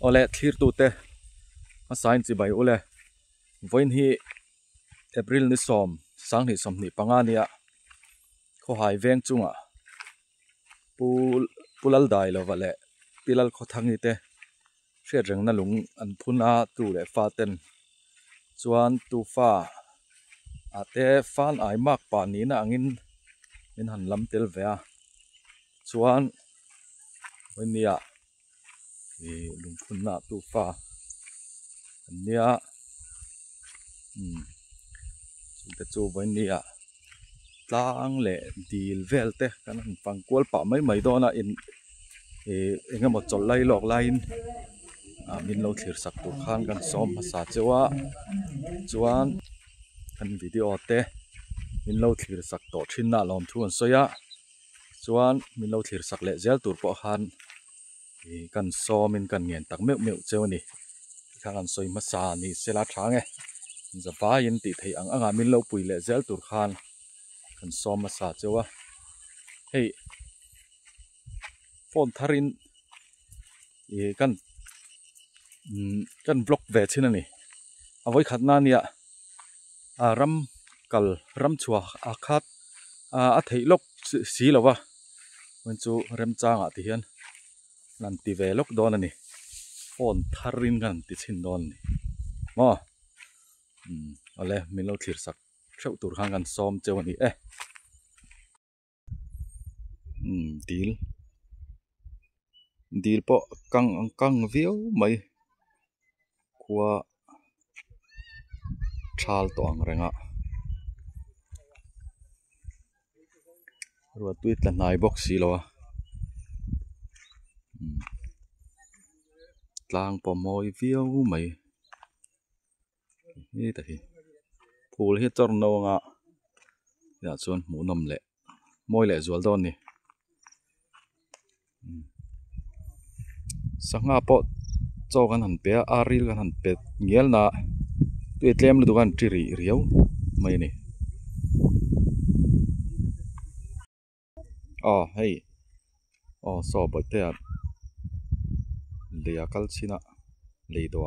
ole thlir tu te a sign chi bai ole voin hi April ni som sang ni som ni panga nia kho hai veng chunga pulal dai lo wale pilal kho thangi te hria reng na lung an phuna tu le fa ten chuan tu fa ate fan ai mak pa ni na angin in han lam tel ve a chuan voin nia lung phunna tu fa nia te chu voin nia tlang le dil vel te kan pangkual pa mai dona in engemaw chol lai lok lain min lo thlir sak tur khan kan som sa chewa chuan kan video te min lo thlir sak to thin na lom thu an soya chuan min lo thlir sak le zel tur po khan kan som in kan ngen tak meu cheu ni kan soi ma sa ni sela thange zapa in ti thei anga min lo pui le zel tur khan kan som ma sa chewa hei phone tharin kan block ve china ni avoi khatna nia ram kal ram chua akhat a thei lok si lawa wen chu rem changa ti hian nan ti ve lok don ani phone tharin kan ti chin don ni mo ole min lo thlir sak theu tur khan kan som cheu ani dil po kang viau mai kwa thal to ang renga ruwa tuit la nai box si lo tlang po moi viau mai ni ta hi phul hi chor no nga ya chuan mu nom le moi le zual don ni sanga po chaw kan han pe aril kan han pe ngel na tu tlem lu dukan tiri riau mai ni hei so boy te le akal china le do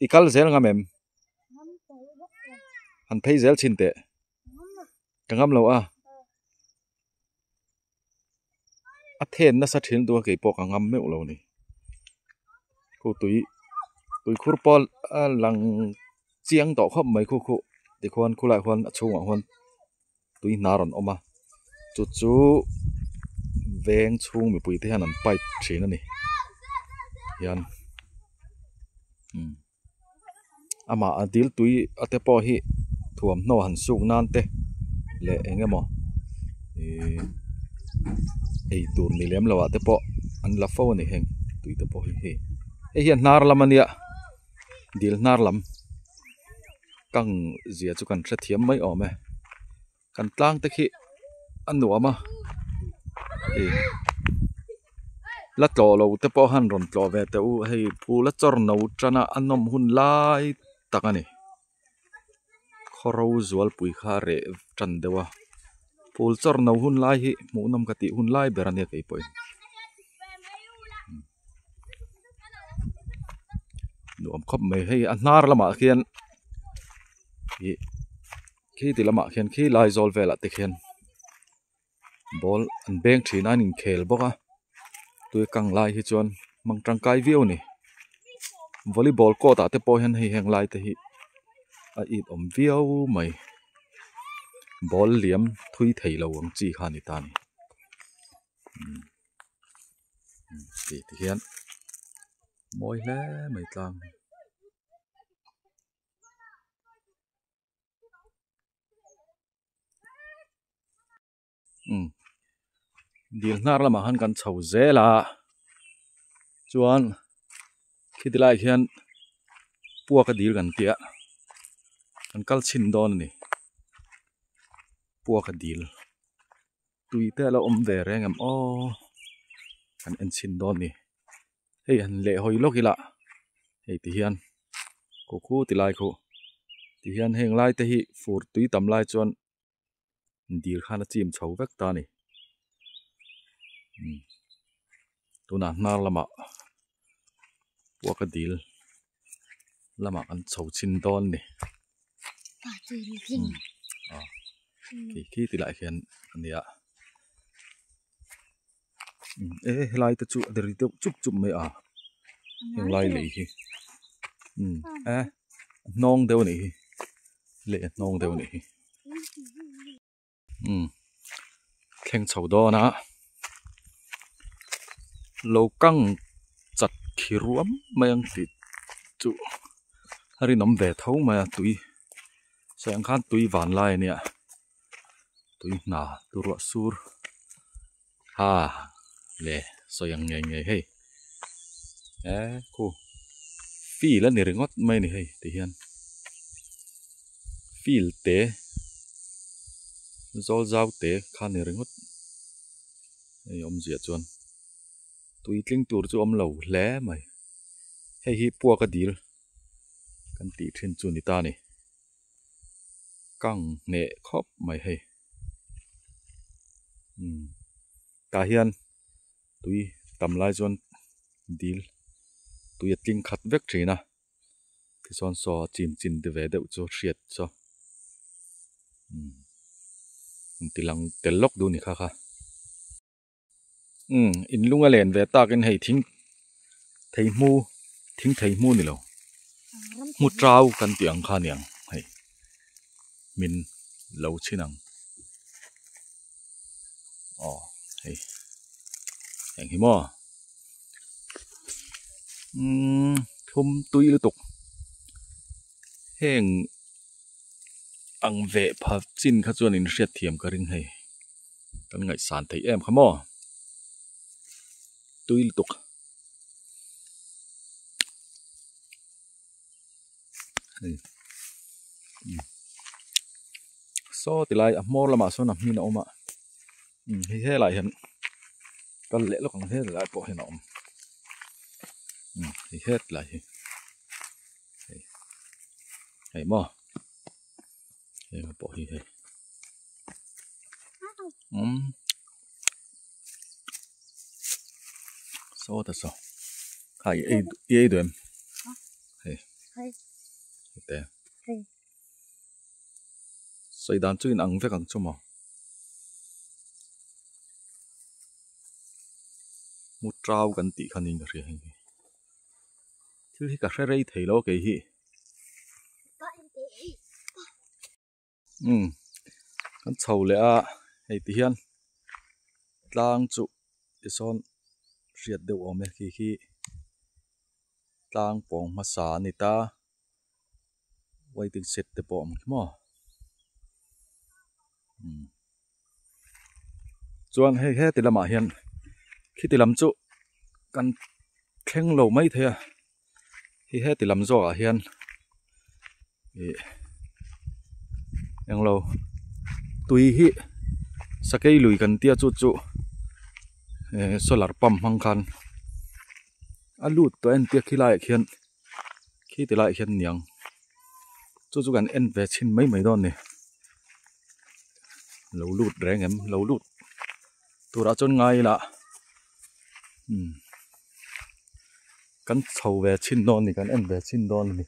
ikal zel nga mem han phei zel chin te kangam lo a then na sa thin tu ke po kangam meu lo ni ku tui khur pol lang chiang to khop mai khu ti khon khulai khon achunga hon tui naron oma chu veng chung mi pui te hanan pai thin ani yan ama adil tui ate po hi thuam no han suk nan te le engemaw ei tur ni lem lawa te po an la fo ni heng tui te po hi hian nar lam ania dil nar lam kang zia chu kan thathiam mai ome kan tlang te khi an nuama la tlo lo te po han ron tlo ve te u hei phula chor no trana anom hun lai takani khoro zual pui kha re tran dewa phul chor no hun lai hi mu nam ka ti hun lai berania ke poi nuam khop mai hei anar lama khian khi ti lama khian khi lai zol vela te khian ball an beng thin an in khel boka tui kang lai hi chuan mang tangkai viau ni volleyball ko ta te po hian hei heng lai te hi a it om viau mai ball liam thui thei lo ang chi kha ni ta ni ti hian moi hle mai tlang dil nar lama han kan chho zela chuan khidilai hian puaka dil kan tia kan kal chin don ni puaka dil tui te lo om ve rengam kan en chin don ni hei han le hoi lokila hei ti hian khu tilai khu ti hian heng lai te hi fur tui tam lai chuan dil khana chim chho vek ta ni tuna nar lama wakadil lama kan chho chin don ni ki ti lại hian ania lai ta chu der te chup chup mai a heng lai le hi nong deu ni hi le nong deu ni hi khen chho do na lo căng chặt khí ruộng mấy anh tịt chú hari nắm về thấu mà tụi sáng khăn tụi ván lại nè tụi nà tụi ruột sur ha lệ soi yang nghe nghe hey cô phi là nề ngót mấy này hey thì hiền phi tế do giao tế khăn nề ngót hey ông diệt chuan tụi tiếng tour cho ông lẩu lé mày hay hi bua cái deal kan ti trên chuan đi ta này căng nệ khóc mày hay ta hiền tụi tầm lại chuan deal tụi tiếng khát vét gì na thì son so chìm chìm từ về đậu cho triệt cho thì lăng tel lốc đu nè kha kha in lung a len ve ta kan hei thing thei mu ni lo mu trau kan tiang kha niang hei min lo chinang hei heng hi mo thum tui lu tuk heng ang ve pha chin kha chuan in riat thiam ka ring hei kan ngai san thei em kha mo tui lu tuk so ti lai a mor lama so na mi na oma hi he lai hen kan le lo kan he lai po he na om hi het lai hi hei mo hei po hi hei so ta so hai ei đuem hei te soi dan chu in ang ve kang chu mo mu trau kan ti khanin ri hei thil hi ka rei thei lo ke hi kan chho le a hei ti hian tlang chu ti son riat deuh awm e khi tlang pawng hma sa ni ta waiting set te pawh mo chuan he ti lama hian khi ti lam chu kan thleng lo mai the hi he ti lam zo a hian eng lo tui hi sakei lui kan tia chu solar pump hang khan alut to en tia khilai khian khi ti lai khian niang chu kan en ve chin mai don ni lo lut reng em lo lut tura chon ngai la kan chho ve chin don ni kan en ve chin don ni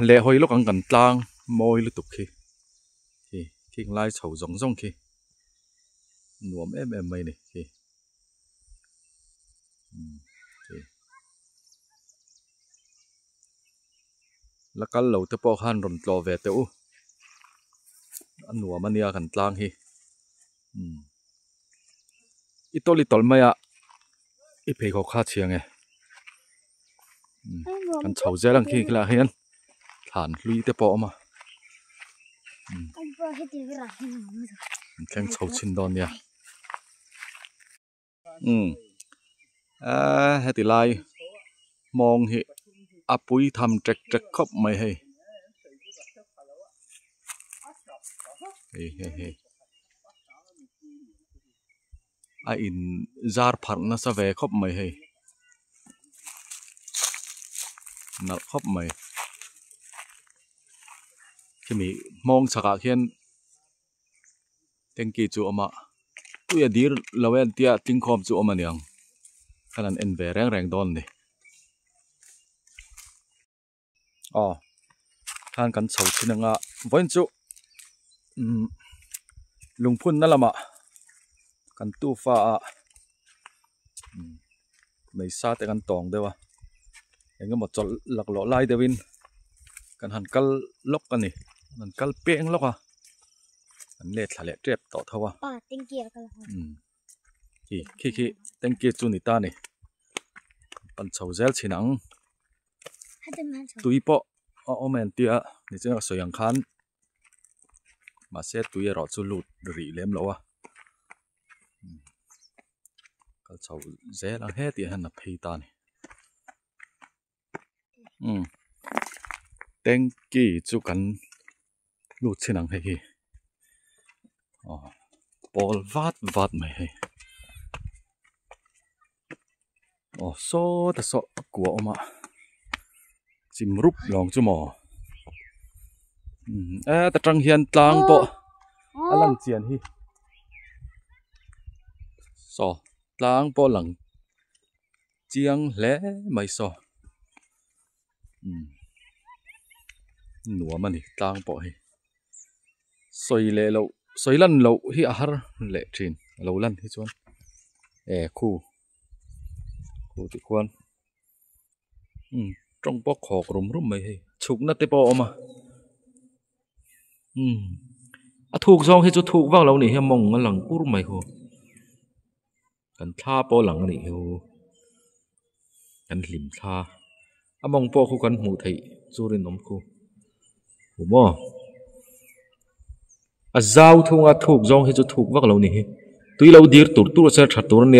le hoi lo kan tlang moi lu tuk khi king lai chho zong khi nuam em mai ni khi la kal lo te pawh khan ron tlaw ve te u an nuam ania kan tlang hi itol maya i phei kho kha chiang e kan chho zelang khi la hian than lui te pawh ma thleng chho chin don nia heti lai mong hi apui tham trek khop mai hei a in zar phar na sa ve khop mai hei nal khop mai kimi mong chaka khian tengki chu ama tu ya dir lawen tia tingkhom chu ama niang khăn ăn en về reng reng đòn này khăn cắn sầu chín ngà vẫn chú lùng phun nà làm cắn tu pha mấy sa te cắn tòng đây anh có một chỗ lạc lọ lai đây vin cắn hàn cal lóc cái này hàn cal peng lóc anh lết thả lết trẹp tỏ thâu thank you khi thank you chú nita này pan sầu gel chín nắng tui po men tia ni chân soi yang khan mà sẽ tui rõ chú lụt rỉ lem lâu cái sầu gel là hết thì hắn là phi ta này thank you chú cần lụt chín nắng hay bol vát mày số ta số của mà chim rúp lòng chú mò ta trăng hiền tlang bộ lần chiên hi so tlang bộ lần chiang lẽ mày so nua mà nè tlang bộ hi soi lệ lậu soi lần lậu hi har lệ trên lậu lần hi chuan khu thì khoan trong bó khọc rùm mày hay chụp nó tế bò mà thuộc dòng hay cho thuộc vào lâu này hay mong nó lằng cú mày hồ cần tha bò lằng này hồ cần lim tha mong bò khu cần mù thấy cho đến nóng khu hồ mò giao thông thuộc dòng hay cho thuộc vào lâu này tuy lâu điir tụt tụt sẽ chặt tụt nè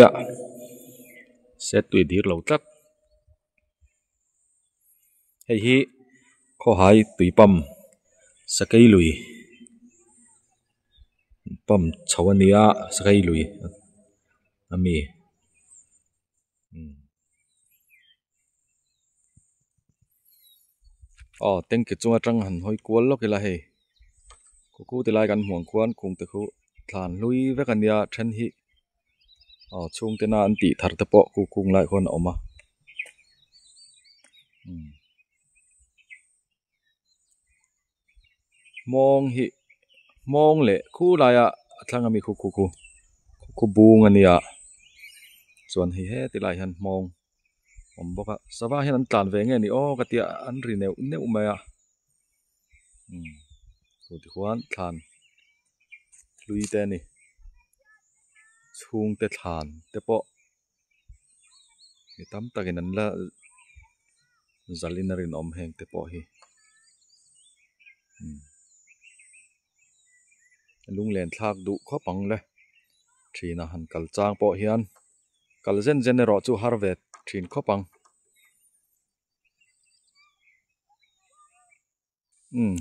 sẽ tùy điir lâu chắc hay hi khó hai tùy pam sa cây lùi pam chầu anh nia sa cây lùi ami tên cái chung trăng hẳn hoi cuốn lo cái là hay cô thì lại gần muộn cuốn cùng từ khu thàn lùi với cái nia chân hi chung tên anh tị thar tập bộ cùng lại con oma mong lệ khu lại thằng ami khu buông anh ya chuẩn hi hết thì lại hắn mong bốc sao vậy hắn tàn về nghe ni cái tia anh ri neu mày rồi thì khoan than lui tên ni chung te than te po tam ta cái nan la zalinarin heng te po hi lung len thak du kho pang le thina han kal chang po hian kal zen ro chu harvet thin kho pang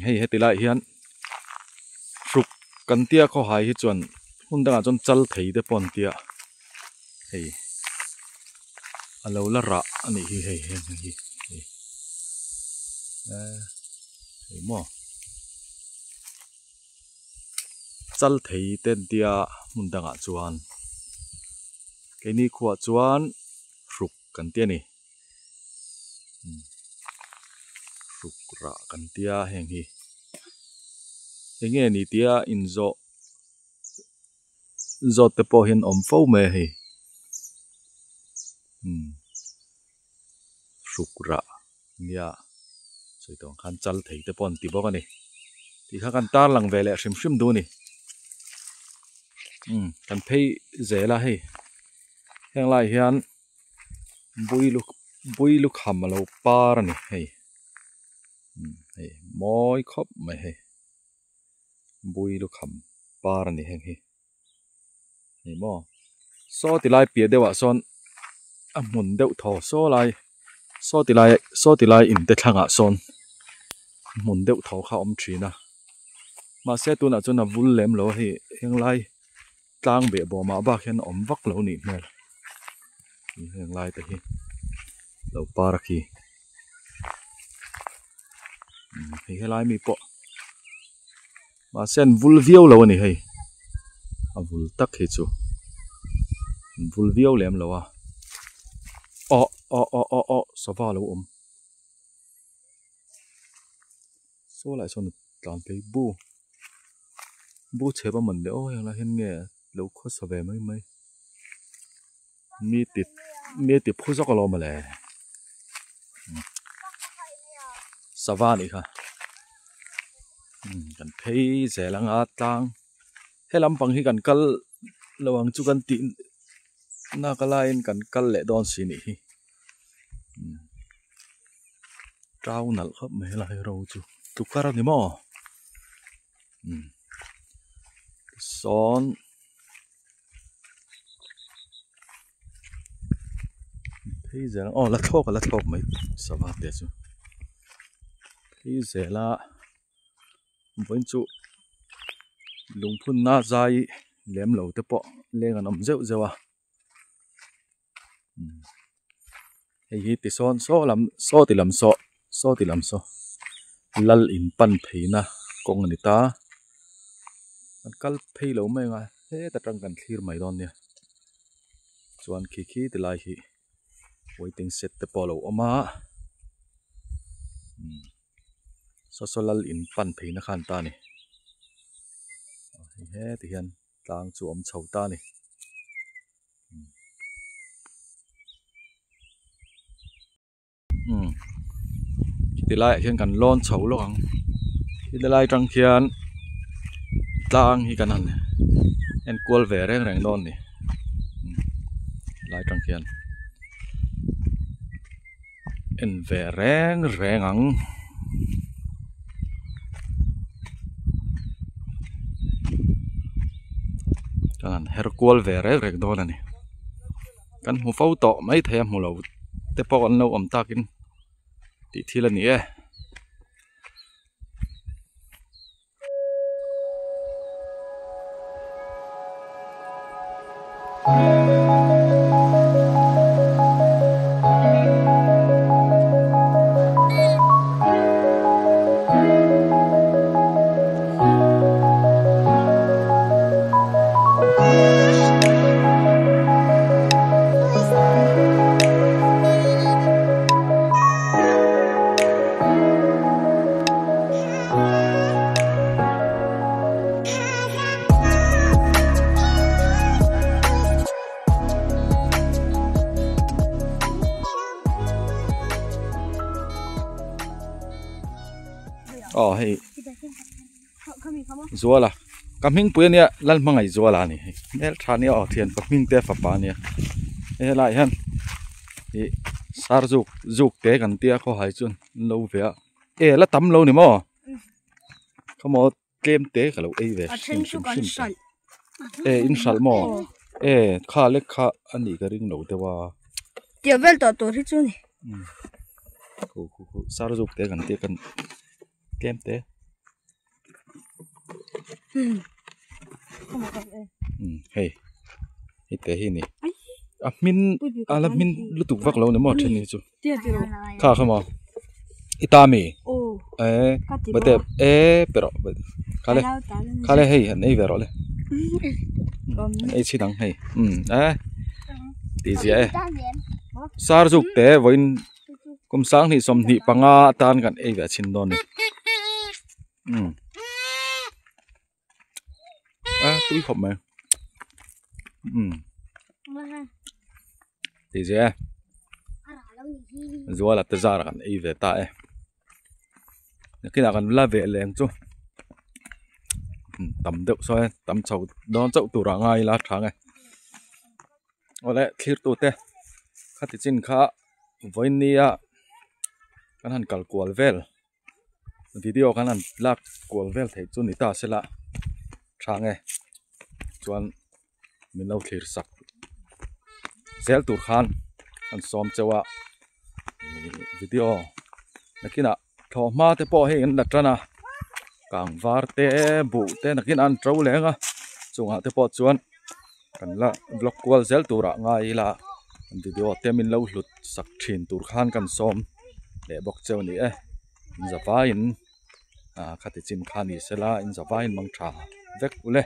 hei heti lai hian ruk kan tia kho hai hi chuan hun danga chon chal thei te pon tia hei alo la ra ani hi hei mo chal thei ten tia mun danga chuan cái ni khuwa chuan ruk kan tia ni ruk ra kan tia heng hi nghe ni tia in zo te po hin om fo me hi ruk ra nia soi tong khan chal thei te pon ti bok ani ti kha kan tar lang vele shim du ni kan phei zela hei heng lai hian bui luk ham lo par ani hei moi khop mai hei bui luk ham par ani heng hi hei mo so ti lai pia dewa son mun deuh tho so ti lai in te thanga son mun deuh tho kha om thina ma se tu na chuna vul lem lo hi heng lai tlang be bo ma ba khen om vak lo ni mel heng lai te hi lo para khi hei lai mi po ma sen vul viau lo ni hei a vul tak hi chu vul viau lem lo sava lo số lại số toàn cái bu chế bằng mình để ôi là hiện nghe lâu khó sờ về mấy mấy mi tiệp phun gió lo mà lẽ sava này haกันเพย์เสลังอาตังเฮลัมปังฮีกันกัลระวังจุกันตีน่ากลายกันกัลเละดอนสินี่เจ้าหนักครับไม่ละให้เราจูตุกการนี่มั้งสอนเพย์เสลังอ๋อละทอกไม่สบายเดี๋ยวจูเพย์เสละวันจูลุงพุ่นน่าใจเลี้ยมเหล่าเตปะเลี้ยงกันอมเจ้าว่ะไอ้ที่ซ้อนซ้อติลำลัลอินปันเพนะกงนิตามันกัลเพเหล่าไม่ไงเฮ้แต่ตรังกันคลีร์ไม่ดอนเนี่ยส่วนขี้ติลายขี้ไว้ติงเสร็จเตปะเหล่าออกมาสลัลอินปันเพนะขันตานี่เฮ้ที่เห็นกลางจวมเฉาตานี่ที่ไล่เขียนกันล้อนเฉาหรอกที่ไล่จังเขียนกลางที่กันนั่นเอ็นกวลเวรแรงโดนนี่ไล่จังเขียนเอ็นเวรแรงอังกันเฮอร์กวลเวรแรงโดนนี่กันหัวเฝ้าต่อไม่แทมหัวเราแต่พอกันเราอมตากินทีละนี้อ๋อให้จัวละกำหิงปุยเนี่ยลั่นมังไงจัวละนี่เนี่ยชาเนี่ยออกเทียนกำหิงเตะฝับปาเนี่ยเฮ้ยไรฮันนี่สารจุกเตะกันเตี้ยเขาหายจนเราเวียแล้วตำเราเนี่ยมั้งเขาบอกเกมเตะกับเราเว้ยชิมอินชัลมั้งข้าเล็กข้าอันนี้ก็ริ่งเราแต่ว่าเดี๋ยวเวลตัวที่จุนี่สารจุกเตะกันเกมเตะเฮ้ยเตะที่นี่มินมินลุตุกวักเราเนี่ยมั้งที่นี่จูข้าเข้ามาตามีบัดเดเปล่าข้าเลยให้อันนี้เวรอเลยไอ้ชิดังให้ดีสิสารจุกเตะวันกุมสังนี่สมนิปังอาตานกันเวชินดอนนี่ตุ้ยขบไหมดีสิจัวละตะจาระกันเวตานี่คือกันลาเวแรงจูตำเด็กซอยตำเฉาดอนเจ้าตัวร่างไงลาทางไงเอาละคลีร์ตัวเตะข้าติดจินข้าวันนี้กันหันกัลกวลเวลวิดีโอกันหันลากกวลเวลเทจุนิตาเสละทางไงจวนมินเอาคลีร์สักเซลตูร์ขันอันซ้อมเจ้าวิดีโอนักกินทอมาเตปอให้เห็นดัตรนะกางวาร์เตบุเตนักกินอันเจ้าเลยงะจงหาเตปอจวนกันละบล็อกกวลเซลตูระไงละวิดีโอเตมินเล่าหลุดสักถิ่นตูร์ขันกันซ้อมเดี๋ยวบอกเจ้านี่อินจะฟ้าอินข้าติดจินขันนี่เสละอินจะฟ้าอินมังชาเวกอุเล่